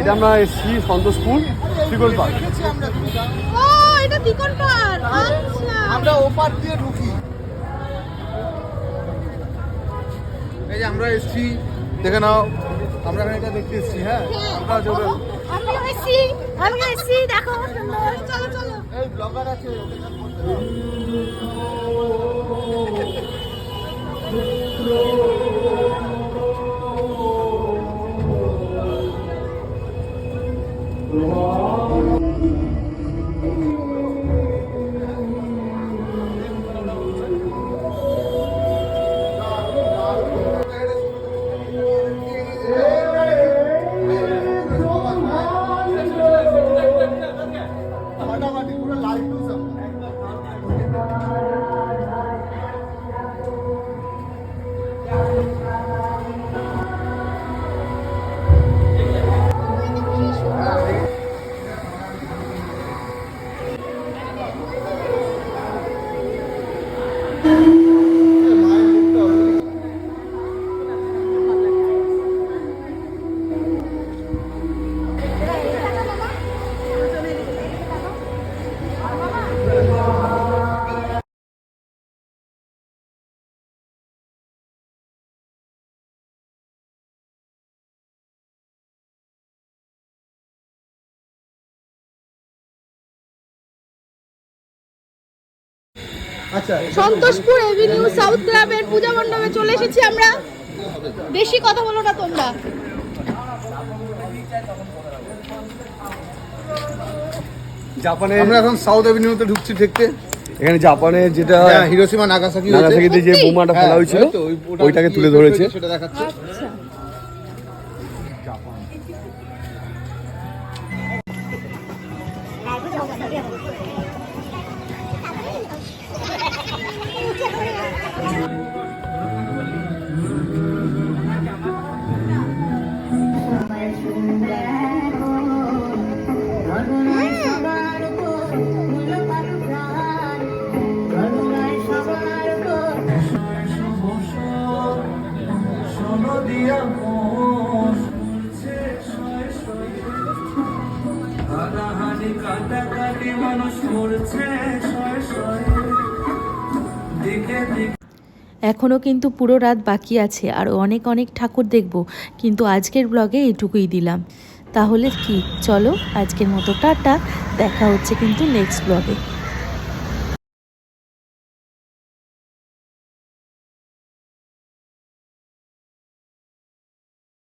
এটা আমরা এসেছি সন্তোষপুর ত্রিকোণ পার্ক। ও এটা ত্রিকোণ পার্ক, আচ্ছা আমরা ওপার দিয়ে ঢুকি। এই যে আমরা এসেছি, দেখে নাও, আমরা এটা দেখতে এসেছি। হ্যাঁ আমিও এসেছি, দেখো সুন্দর। চলো চলো, এই ব্লগার আছে। আচ্ছা, সন্তোষপুর এভিনিউ সাউথ ক্লাবের পূজা মণ্ডপে চলে এসেছি আমরা। বেশি কথা বলো না তোমরা। জাপানে আমরা এখন সাউথ এভিনিউতে ঢুকছি দেখতে। এখানে জাপানের যেটা হিরোশিমা নাগাসাকি নাগাসাকিতে যে বোমাটা ফেলা হয়েছিল ওইটাকে তুলে ধরেছে। সেটা দেখাচ্ছে। আচ্ছা এখনও কিন্তু পুরো রাত বাকি আছে, আরও অনেক অনেক ঠাকুর দেখব, কিন্তু আজকের ব্লগে এইটুকুই দিলাম। তাহলে কি, চলো আজকের মতো টাটা, দেখা হচ্ছে কিন্তু নেক্সট ব্লগে।